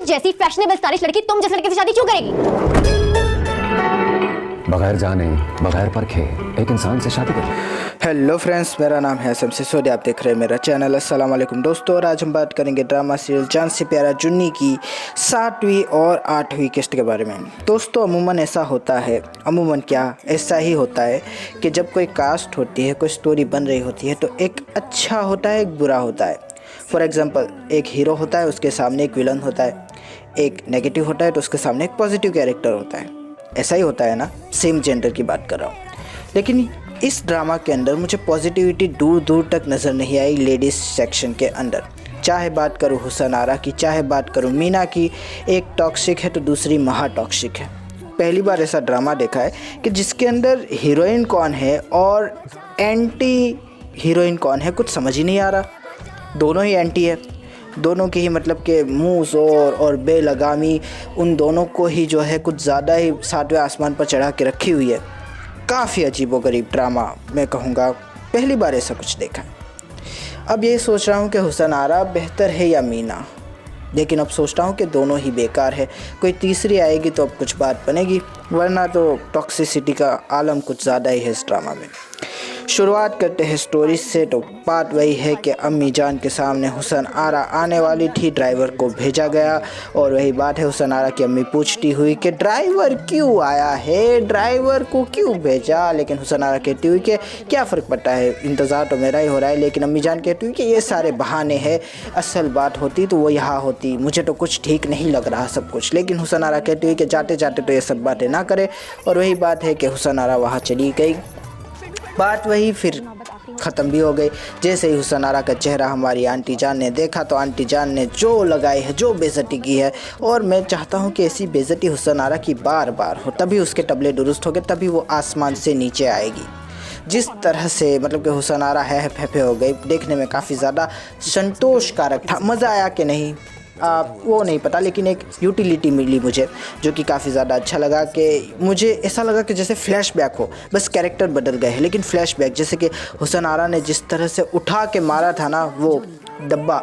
जैसी fashionable stylish लड़की तुम जैसे लड़के से शादी क्यों करेगी? बगैर जाने बगैर परखे एक इंसान से शादी करें। हेलो फ्रेंड्स, मेरा नाम है शमसी सोडी, आप देख रहे हैं मेरा चैनल। अस्सलाम वालेकुम दोस्तों, और आज हम बात करेंगे ड्रामा सीरियल जान से प्यारा जुन्नी की 7वीं और 8वीं किस्त के बारे में। दोस्तों, अमूमन ऐसा होता है, अमूमन क्या ऐसा ही होता है कि जब कोई कास्ट होती है, कोई स्टोरी बन रही होती है, तो एक अच्छा होता है, एक बुरा होता है। फॉर एग्ज़ाम्पल, एक हीरो होता है, उसके सामने एक विलन होता है, एक नेगेटिव होता है तो उसके सामने एक पॉजिटिव कैरेक्टर होता है। ऐसा ही होता है ना, सेम जेंडर की बात कर रहा हूँ। लेकिन इस ड्रामा के अंदर मुझे पॉजिटिविटी दूर दूर तक नज़र नहीं आई लेडीज़ सेक्शन के अंदर। चाहे बात करूँ हुसन आरा की, चाहे बात करूँ मीना की, एक टॉक्सिक है तो दूसरी महा टॉक्सिक है। पहली बार ऐसा ड्रामा देखा है कि जिसके अंदर हीरोइन कौन है और एंटी हीरोइन कौन है, कुछ समझ ही नहीं आ रहा। दोनों ही एंटी है, दोनों की ही मतलब कि मुँह ज़ोर और बेलगामी, उन दोनों को ही जो है कुछ ज़्यादा ही 7वें आसमान पर चढ़ा के रखी हुई है। काफ़ी अजीबोगरीब ड्रामा मैं कहूँगा, पहली बार ऐसा कुछ देखा है। अब ये सोच रहा हूँ कि हुसन आरा बेहतर है या मीना, लेकिन अब सोचता हूँ कि दोनों ही बेकार है। कोई तीसरी आएगी तो अब कुछ बात बनेगी, वरना तो टॉक्सिसिटी का आलम कुछ ज़्यादा ही है इस ड्रामा में। शुरुआत करते हैं स्टोरी से, तो बात वही है कि अम्मी जान के सामने हुसन आरा आने वाली थी, ड्राइवर को भेजा गया। और वही बात है, हुसन आरा की अम्मी पूछती हुई कि ड्राइवर क्यों आया है, ड्राइवर को क्यों भेजा। लेकिन हुसन आरा कहती हुई कि क्या फ़र्क पड़ता है, इंतज़ार तो मेरा ही हो रहा है। लेकिन अम्मी जान कहती हुई कि ये सारे बहाने हैं, असल बात होती तो वो यहाँ होती, मुझे तो कुछ ठीक नहीं लग रहा सब कुछ। लेकिन हुसन आरा कहती हुई कि जाते जाते तो ये सब बातें ना करे। और वही बात है कि हुसन आरा वहाँ चली गई। बात वही फिर ख़त्म भी हो गई। जैसे ही हुसन आरा का चेहरा हमारी आंटी जान ने देखा तो आंटी जान ने जो लगाई है, जो बेइज्जती की है, और मैं चाहता हूँ कि ऐसी बेइज्जती हुसन आरा की बार बार हो, तभी उसके तबले दुरुस्त हो गए, तभी वो आसमान से नीचे आएगी। जिस तरह से मतलब कि हुसन आरा है फेफे हो गई, देखने में काफ़ी ज़्यादा संतोषकारक था। मज़ा आया कि नहीं वो नहीं पता, लेकिन एक यूटिलिटी मिली मुझे, जो कि काफ़ी ज़्यादा अच्छा लगा। कि मुझे ऐसा लगा कि जैसे फ्लैशबैक हो, बस कैरेक्टर बदल गए हैं लेकिन फ्लैशबैक। जैसे कि हुसन आरा ने जिस तरह से उठा के मारा था ना वो डब्बा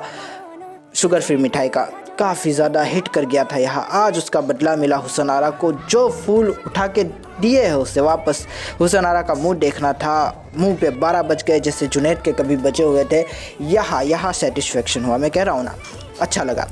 शुगर फ्री मिठाई का, काफ़ी ज़्यादा हिट कर गया था यहाँ। आज उसका बदला मिला हुसन आरा को, जो फूल उठा के दिए है उससे वापस। हुसन आरा का मुंह देखना था, मुंह पे 12 बज गए जैसे जुनैद के कभी बचे हुए थे। यहाँ सेटिस्फेक्शन हुआ, मैं कह रहा हूँ ना, अच्छा लगा।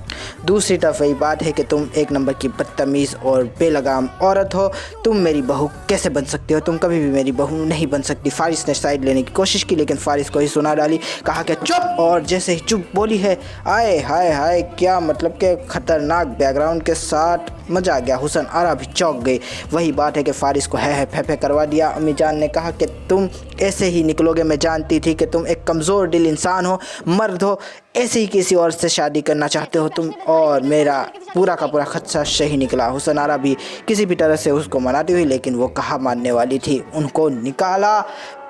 दूसरी तरफ वही बात है कि तुम एक नंबर की बदतमीज़ और बेलगाम औरत हो, तुम मेरी बहू कैसे बन सकती हो, तुम कभी भी मेरी बहू नहीं बन सकती। फारिस ने साइड लेने की कोशिश की, लेकिन फारिस को ही सुना डाली, कहा कि चुप। और जैसे ही चुप बोली है, आए हाय हाय, क्या मतलब कि ख़तरनाक बैकग्राउंड के साथ, मज़ा आ गया। हुसन आरा भी चौंक गई। वही बात है कि फारिस को है फे करवा दिया। अम्मी जान ने कहा कि तुम ऐसे ही निकलोगे, मैं जानती थी कि तुम एक कमज़ोर दिल इंसान हो, मर्द हो, ऐसे ही किसी और से शादी करना चाहते हो तुम। और मेरा पूरा का पूरा खदशा सही निकला। हुसन आरा भी किसी भी तरह से उसको मनाती हुई, लेकिन वो कहाँ मानने वाली थी, उनको निकाला,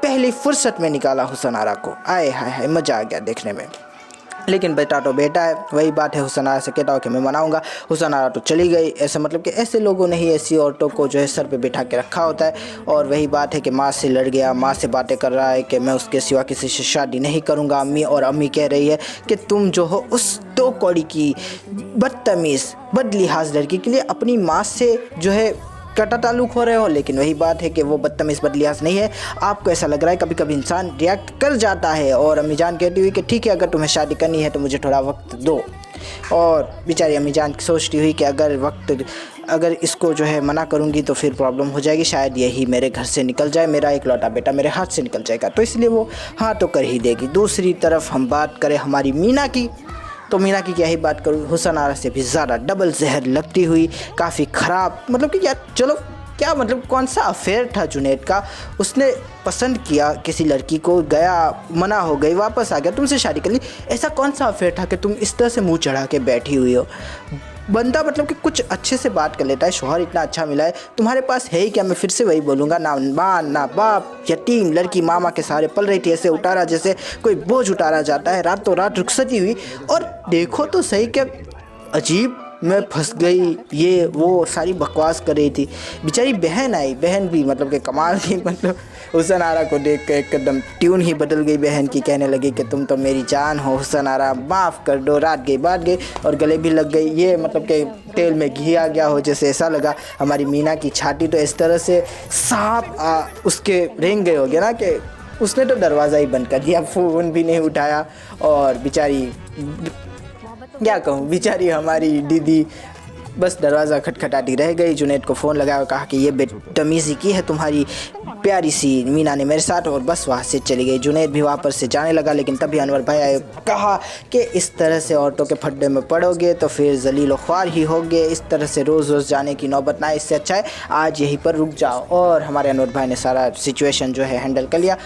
पहली फुर्सत में निकाला हुसन आरा को। आए हाय हाय, मज़ा आ गया देखने में। लेकिन बेटा तो बेटा है, वही बात है, हुसन आरा से कहता हूँ कि मैं मनाऊंगा। हुसन आरा तो चली गई। ऐसा मतलब कि ऐसे लोगों ने ही ऐसी औरतों को जो है सर पे बिठा के रखा होता है। और वही बात है कि माँ से लड़ गया, माँ से बातें कर रहा है कि मैं उसके सिवा किसी से शादी नहीं करूँगा अम्मी। और अम्मी कह रही है कि तुम जो हो उस दो कौड़ी की बदतमीज़ बदलिहाज लड़की के लिए अपनी माँ से जो है कटा ताल्लुक़ हो रहे हो। लेकिन वही बात है कि वो बदतमीज़ बदलियास नहीं है, आपको ऐसा लग रहा है, कभी कभी इंसान रिएक्ट कर जाता है। और अम्मी जान कहती हुई कि ठीक है, अगर तुम्हें शादी करनी है तो मुझे थोड़ा वक्त दो। और बेचारी अम्मी जान सोचती हुई कि अगर इसको जो है मना करूँगी तो फिर प्रॉब्लम हो जाएगी, शायद यही मेरे घर से निकल जाए, मेरा एक लौटा बेटा मेरे हाथ से निकल जाएगा, तो इसलिए वो हाँ तो कर ही देगी। दूसरी तरफ हम बात करें हमारी मीना की, तो मीना की क्या ही बात करूँ, हुसन आरा से भी ज़्यादा डबल जहर लगती हुई, काफ़ी ख़राब। मतलब कि यार चलो, क्या मतलब कौन सा अफेयर था जुनैद का, उसने पसंद किया किसी लड़की को, गया, मना हो गई, वापस आ गया, तुमसे शादी कर ली। ऐसा कौन सा अफेयर था कि तुम इस तरह से मुंह चढ़ा के बैठी हुई हो। बंदा मतलब कि कुछ अच्छे से बात कर लेता है, शौहर इतना अच्छा मिला है, तुम्हारे पास है ही क्या। मैं फिर से वही बोलूँगा, ना माँ ना बाप, यतीम लड़की मामा के सहारे पल रही थी, ऐसे उतारा जैसे कोई बोझ उतारा जाता है, रातों रात रुखसती हुई। और देखो तो सही, क्या अजीब मैं फंस गई, ये वो सारी बकवास कर रही थी। बेचारी बहन आई, बहन भी मतलब कि कमाल की, मतलब हुसन आरा को देख कर एकदम ट्यून ही बदल गई बहन की। कहने लगी कि तुम तो मेरी जान हो हुसन आरा, माफ़ कर दो। रात गई बात गई और गले भी लग गई। ये मतलब कि तेल में घी आ गया हो जैसे, ऐसा लगा। हमारी मीना की छाती तो इस तरह से सांप उसके रेंग गए हो गया ना कि उसने तो दरवाज़ा ही बंद कर दिया, फ़ोन भी नहीं उठाया। और बेचारी क्या कहूँ, बेचारी हमारी दीदी बस दरवाज़ा खटखटाती रह गई। जुनैद को फ़ोन लगाया और कहा कि ये बेतमीज़ी की है तुम्हारी प्यारी सी मीना ने मेरे साथ, और बस वहाँ से चली गई। जुनैद भी वापस से जाने लगा, लेकिन तभी अनवर भाई आए, कहा कि इस तरह से औरतों के फड्डे में पड़ोगे तो फिर जलील ख्वार ही होगे, इस तरह से रोज़ रोज़ जाने की नौबत ना, इससे अच्छा है आज यहीं पर रुक जाओ। और हमारे अनवर भाई ने सारा सिचुएशन जो है हैंडल कर लिया।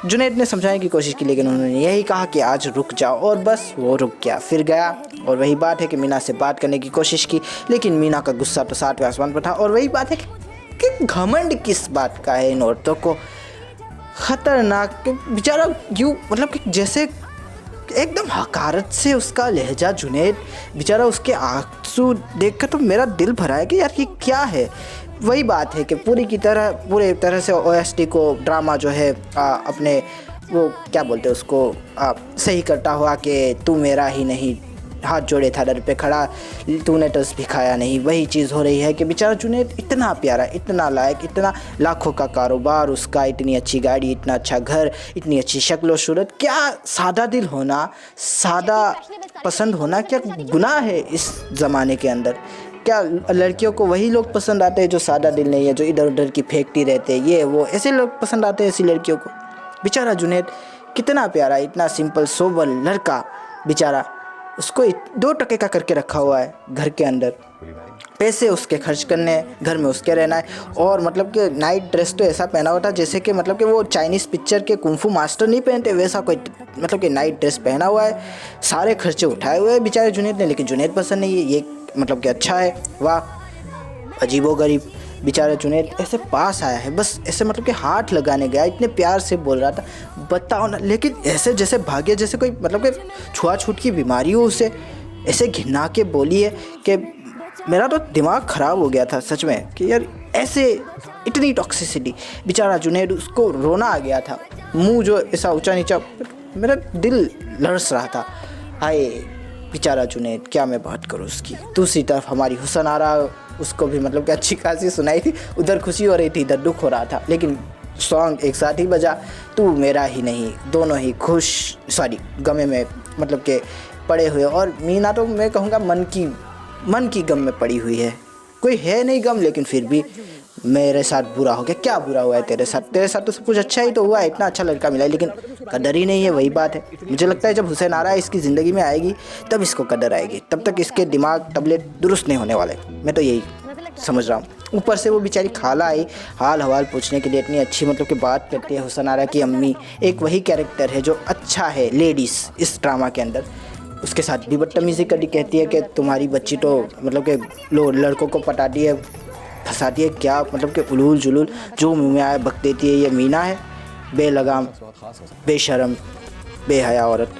जुनैद ने समझाने की कोशिश की, लेकिन उन्होंने यही कहा कि आज रुक जाओ, और बस वो रुक गया। फिर गया और वही बात है कि मीना से बात करने की कोशिश की, लेकिन मीना का गुस्सा तो 7वें आसमान पर था। और वही बात है कि घमंड किस बात का है इन औरतों को, ख़तरनाक। बेचारा यूँ मतलब कि जैसे एकदम हकारत से उसका लहजा, जुनैद बेचारा, उसके आंसू देखकर तो मेरा दिल भरा है कि यार ये क्या है। वही बात है कि पूरे तरह से OST को ड्रामा जो है अपने वो क्या बोलते हैं उसको सही करता हुआ कि तू मेरा ही नहीं, हाथ जोड़े था दर पे खड़ा, तूने तो सिखाया नहीं। वही चीज़ हो रही है कि बेचारा जुनैद इतना प्यारा, इतना लायक, इतना लाखों का कारोबार उसका, इतनी अच्छी गाड़ी, इतना अच्छा घर, इतनी अच्छी शक्ल व सूरत, क्या सादा दिल होना, सादा पसंद होना क्या गुनाह है इस ज़माने के अंदर। क्या लड़कियों को वही लोग पसंद आते हैं जो सादा दिल नहीं है, जो इधर उधर की फेंकती रहते हैं, ये वो ऐसे लोग पसंद आते हैं ऐसी लड़कियों को। बेचारा जुनैद कितना प्यारा, इतना सिंपल सोबर लड़का, बेचारा उसको 2 टके का करके रखा हुआ है घर के अंदर, पैसे उसके खर्च करने, घर में उसके रहना है। और मतलब कि नाइट ड्रेस तो ऐसा पहना हुआ था जैसे कि मतलब कि वो चाइनीज़ पिक्चर के कुंफू मास्टर नहीं पहनते, वैसा कोई मतलब कि नाइट ड्रेस पहना हुआ है, सारे खर्चे उठाए हुए हैं बेचारे जुनैद ने। लेकिन जुनैद पसंद नहीं है ये, मतलब कि अच्छा है, वाह अजीबोगरीब। बेचारा जुनैद ऐसे पास आया है, बस ऐसे मतलब कि हाथ लगाने गया, इतने प्यार से बोल रहा था, बताओ ना, लेकिन ऐसे जैसे भाग्य जैसे कोई मतलब कि छुआछूत की बीमारी हो, उसे ऐसे घिना के बोली है कि मेरा तो दिमाग ख़राब हो गया था सच में कि यार ऐसे इतनी टॉक्सिसिटी। बेचारा जुनैद, उसको रोना आ गया था, मुंह जो ऐसा ऊंचा नीचा, मेरा दिल लड़स रहा था। हाय बेचारा जुनैद, क्या मैं बात करूँ उसकी। दूसरी तरफ हमारी हुसन आरा, उसको भी मतलब कि अच्छी खासी सुनाई थी, उधर खुशी हो रही थी, इधर दुख हो रहा था, लेकिन सॉन्ग एक साथ ही बजा, तू मेरा ही नहीं, दोनों ही गमे में मतलब के पड़े हुए। और मीना तो मैं कहूँगा मन की गम में पड़ी हुई है, कोई है नहीं गम, लेकिन फिर भी मेरे साथ बुरा हो गया। क्या बुरा हुआ है तेरे साथ तो सब कुछ अच्छा ही तो हुआ है, इतना अच्छा लड़का मिला है, लेकिन कदर ही नहीं है। वही बात है, मुझे लगता है जब हुसैन आरा इसकी ज़िंदगी में आएगी तब इसको कदर आएगी, तब तक इसके दिमाग टबलेट दुरुस्त नहीं होने वाले, मैं तो यही समझ रहा हूँ। ऊपर से वो बेचारी खाला आई हाल हवाल पूछने के लिए, इतनी अच्छी मतलब कि बात करती है हुसन आरा की अम्मी। एक वही कैरेक्टर है जो अच्छा है लेडीज़ इस ड्रामा के अंदर, उसके साथ भी बदतमीज़ी करती, कहती है कि तुम्हारी बच्ची तो मतलब कि लड़कों को पटाती है, फंसाती है, क्या मतलब कि उलूल जुलूल जो मुँह में आया बक देती है। ये मीना है बेलगाम, बेशरम, बेहया औरत।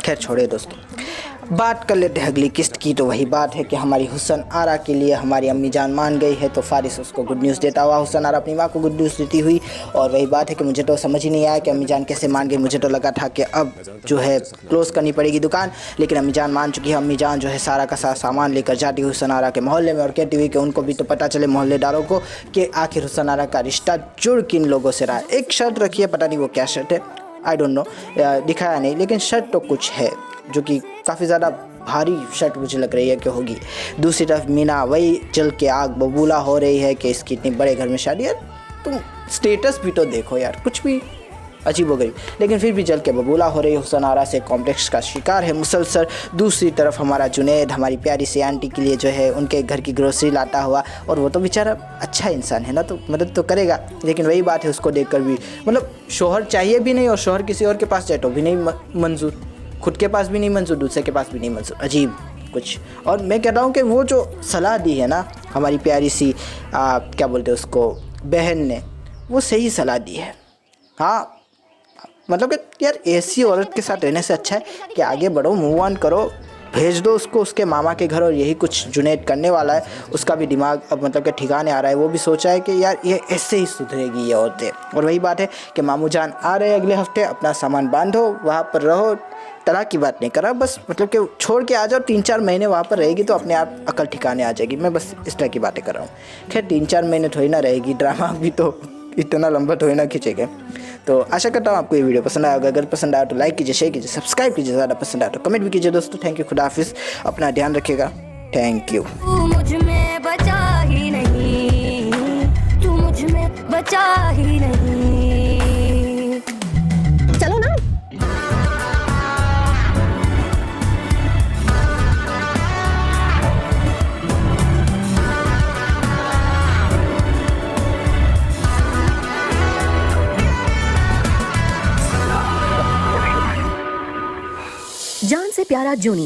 खैर छोड़े दोस्तों, बात कर लेते हैं अगली किस्त की। तो वही बात है कि हमारी हुसन आरा के लिए हमारी अम्मी जान मान गई है, तो फारिस उसको गुड न्यूज़ देता हुआ हुसन आरा अपनी माँ को गुड न्यूज़ देती हुई। और वही बात है कि मुझे तो समझ ही नहीं आया कि अम्मी जान कैसे मान गई। मुझे तो लगा था कि अब जो है क्लोज़ करनी पड़ेगी दुकान, लेकिन अम्मी जान मान चुकी है। अम्मी जान जो है सारा का सारा सामान लेकर जाती हुई हुसन आरा के मोहल्ले में और कहती हुई कि उनको भी तो पता चले मोहल्लेदारों को कि आखिर हुसन आरा का रिश्ता जुड़ किन लोगों से रहा है। एक शर्त रखी है, पता नहीं वो क्या शर्त है, आई डोंट नो, दिखाया नहीं, लेकिन शर्त तो कुछ है जो कि काफ़ी ज़्यादा भारी शर्ट मुझे लग रही है कि होगी। दूसरी तरफ मीना वही जल के आग बबूला हो रही है कि इसकी इतनी बड़े घर में शादी है। तुम स्टेटस भी तो देखो यार, कुछ भी अजीब हो गई, लेकिन फिर भी जल के बबूला हो रही है। हुसन आरा से कॉम्प्लेक्स का शिकार है मुसलसल। दूसरी तरफ हमारा जुनैद हमारी प्यारी सी आंटी के लिए जो है उनके घर की ग्रोसरी लाता हुआ, और वो तो बेचारा अच्छा इंसान है ना, तो मदद तो करेगा, लेकिन वही बात है उसको देखकर भी मतलब शोहर चाहिए भी नहीं, और शोहर किसी और के पास जाए तो भी नहीं मंजूर, खुद के पास भी नहीं मंजूर, दूसरे के पास भी नहीं मंजूर, अजीब कुछ। और मैं कह रहा हूँ कि वो जो सलाह दी है ना हमारी प्यारी सी क्या बोलते हैं उसको बहन ने, वो सही सलाह दी है। हाँ मतलब कि यार ऐसी औरत के साथ रहने से अच्छा है कि आगे बढ़ो, मूव ऑन करो, भेज दो उसको उसके मामा के घर और यही कुछ जुनैद करने वाला है। उसका भी दिमाग अब मतलब कि ठिकाने आ रहा है। वो भी सोचा है कि यार ये ऐसे ही सुधरेगी ये औरतें। और वही बात है कि मामू जान आ रहे हैं अगले हफ्ते, अपना सामान बांधो, वहाँ पर रहो। तलाक की बात नहीं कर रहा, बस मतलब कि छोड़ के आ जाओ, 3-4 महीने वहाँ पर रहेगी तो अपने आप अकल ठिकाने आ जाएगी। मैं बस इस तरह की बातें कर रहा हूँ। खैर 3-4 महीने थोड़ी ना रहेगी, ड्रामा भी तो इतना लंबा थोड़ी ना खींचेगा। तो आशा करता हूँ आपको ये वीडियो पसंद आया होगा। अगर पसंद आया तो लाइक कीजिए, शेयर कीजिए, सब्सक्राइब कीजिए, ज़्यादा पसंद आया तो कमेंट भी कीजिए दोस्तों। थैंक यू, खुदा हाफिज़, अपना ध्यान रखिएगा। Thank you. तू मुझ में बचा ही नहीं, तू मुझ में बचा ही नहीं। चलो ना। जान से प्यारा जूनी।